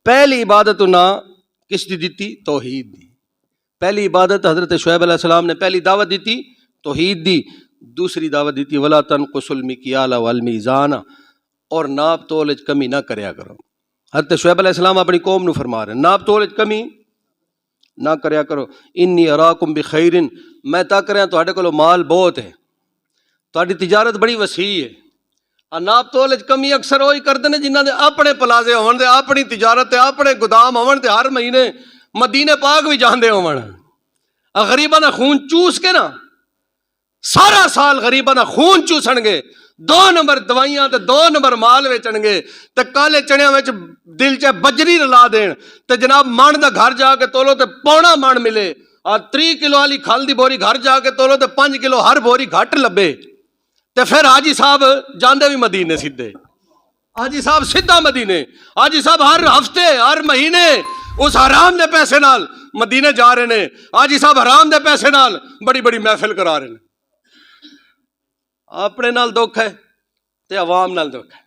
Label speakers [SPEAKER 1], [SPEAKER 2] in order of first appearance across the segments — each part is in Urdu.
[SPEAKER 1] پہلی عبادت انہاں کس دی دیتی؟ توحید دی. پہلی عبادت حضرت شعیب علیہ السلام نے پہلی دعوت دیتی توحید دی. دوسری دعوت دیتی ولا تنقصوا المکیال والمیزان، اور ناپ تول وچ کمی نہ کریا کرو. حضرت شعیب علیہ السلام اپنی قوم نو فرما رہے ہیں ناپ تول وچ کمی نہ کریا کرو. انی اراکم بخیر، میں تک رہا تہاڈے کولو مال بہت ہے، تہاڈی تجارت بڑی وسیع ہے. ناپ تول وچ کمی اکثر وہی کردے نے جنہاں دے اپنے پلازے ہون، دے اپنی تجارت تے اپنے گودام ہون، تے ہر مہینے مدینے پاک بھی جاندے ہون. غریباں دا خون چوس کے نا سارا سال غریباں دا خون چوسن گے، 2 نمبر دوائیاں تے 2 نمبر مال ویچن گے، تے کالے چنیاں وچ دل چ بجری رلا دین، تے جناب من دا گھر جا کے تولو تے پونا من ملے. 3 کلو والی کھل دی بوری گھر جا کے تولو تے 5 کلو ہر بوری گھٹ لبے. تے پھر حاجی صاحب جاندے بھی مدینے سیدھے، حاجی صاحب سیدھا مدینے، حاجی صاحب ہر ہفتے ہر مہینے اس حرام دے پیسے نال مدینے جا رہے نے. حاجی صاحب حرام دے پیسے نال بڑی بڑی محفل کرا رہے ہیں. اپنے نال دکھ ہے تے عوام نال دکھ ہے.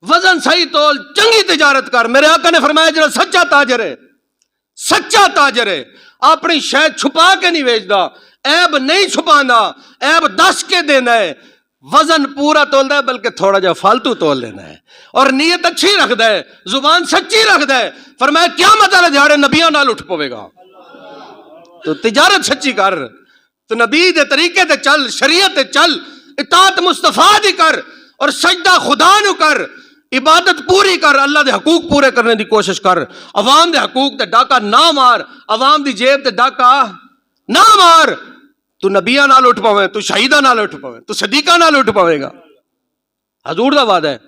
[SPEAKER 1] وزن صحیح تول چنگی تجارت کر. میرے آقا نے فرمایا جڑا سچا تاجر ہے، سچا تاجر ہے، اپنی شے چھپا کے نہیں بیچدا، عیب نہیں چھپاندا، عیب دس کے دینا ہے. وزن پورا تولدا ہے بلکہ تھوڑا جا فالتو تول لینا ہے، اور نیت اچھی رکھدا ہے، زبان سچی رکھدا ہے. فرمایا قیامت والے دیہاڑے نبیاں نال اٹھ پوے گا. تو تجارت سچی کر، تو نبی دے طریقے تے چل، شریعت تے چل، اطاعت مصطفیٰ دی کر، اور سجدہ خدا نو کر، عبادت پوری کر، اللہ دے حقوق پورے کرنے دی کوشش کر. عوام دے حقوق تے ڈاکہ نہ مار، عوام دی جیب تے ڈاکہ نہ مار. تو نبیاں نال اٹھ پویں، تو شہیداں نال اٹھ پویں، تو صدیقاں نال اٹھ پوے گا. حضور دا وعدہ ہے.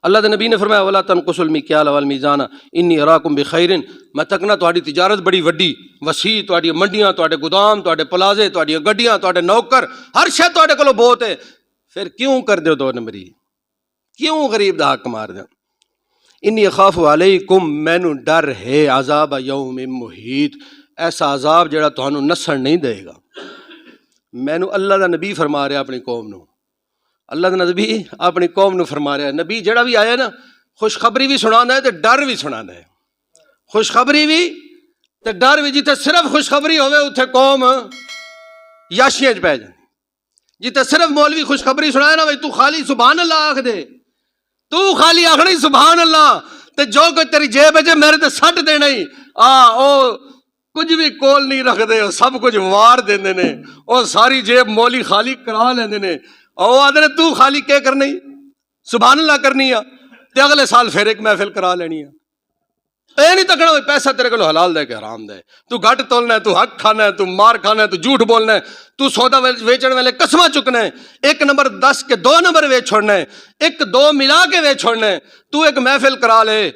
[SPEAKER 1] اللہ دے نبی نے فرمایا ولا تنقصوا المکیال والمیزان انی اراکم بخیر. میں تکنا تہاڈی تجارت بڑی وڈی وسیع، تہاڈی منڈیاں، تہاڈے گودام، تہاڈے پلازے، تہاڈیاں گڈیاں، تہاڈے نوکر، ہر شے تہاڈے کولو بہت ہے. پھر کیوں کر دیو 2 نمبری؟ کیوں غریب دا حق مار دیو؟ انی اخاف علیکم، مینوں ڈر ہے عذاب یوم محیط، ایسا عذاب جڑا تہانوں نسن نہیں دے گا. مینوں اللہ دا نبی فرما رہا اپنی قوم نو، اللہ دا نبی اپنی قوم نو فرما رہا ہے. نبی جڑا بھی آیا نا خوشخبری بھی سنانا ہے تے ڈر بھی سنانا ہے. خوشخبری بھی تے ڈر بھی. جتھے صرف خوشخبری ہوئے اتھے قوم یاشیاں چ پہ جائے. جتھے صرف مولوی خوشخبری سنائے نا تو خالی سبحان اللہ آکھ دے، تو خالی آخنا سبحان اللہ، تے جو کچھ تیری جیب ہے میرے تے سٹ دینا ہی. او کچھ بھی کول نہیں رکھ دے، سب کچھ وار دیندے نے، او ساری جیب مولی خالی کرا لیندے نے. او آدھے نے تو خالی کیا کرنی سبحان اللہ کرنی ہے تے اگلے سال پھر ایک محفل کرا لینی ہے. اے نہیں تکنا پیسہ تیرے کو حلال دے کہ حرام دے، تو گھٹ تولنا ہے، تو حق کھانا ہے، تو مار کھانا ہے، تو جھوٹ بولنا ہے، تو سودا ویچن والے قسمہ چکنا ہے، 1 نمبر 10 کے 2 نمبر ویچ چھوڑنا ہے، 1 2 ملا کے ویچ چھوڑنا ہے. تو ایک محفل کرا لے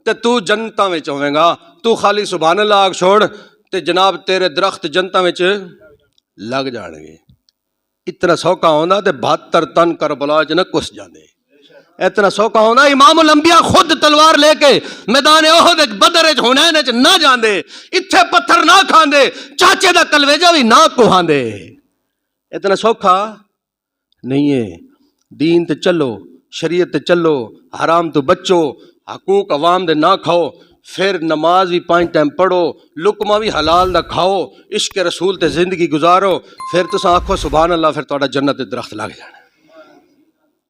[SPEAKER 1] تے تو جنتاں وچ ہوویں گا. تو خالی سبحان اللہ آکھ چھوڑ تے جناب تیرے درخت جنتاں وچ لگ جان گے. اتنا سوکھا ہونا تے 72 تن کربلا چ نہ کس جاندے. اتنا سوکھا ہونا امام الانبیاء خود تلوار لے کے میدان احد بدر حنین چ نہ جاندے، اتھے پتھر نہ کھاندے، چاچے دا کلویجا بھی نہ کوہاندے. اتنا سوکھا نہیں ہے. دین تے چلو، شریعت تے چلو، حرام تو بچو، حقوق عوام دے نہ کھاؤ، پھر نماز بھی 5 ٹائم پڑھو، لقمہ بھی حلال دا کھاؤ، عشق رسول تے زندگی گزارو. پھر تساں آکھو سبحان اللہ، پھر تہاڈا جنت دے درخت لگ جانا.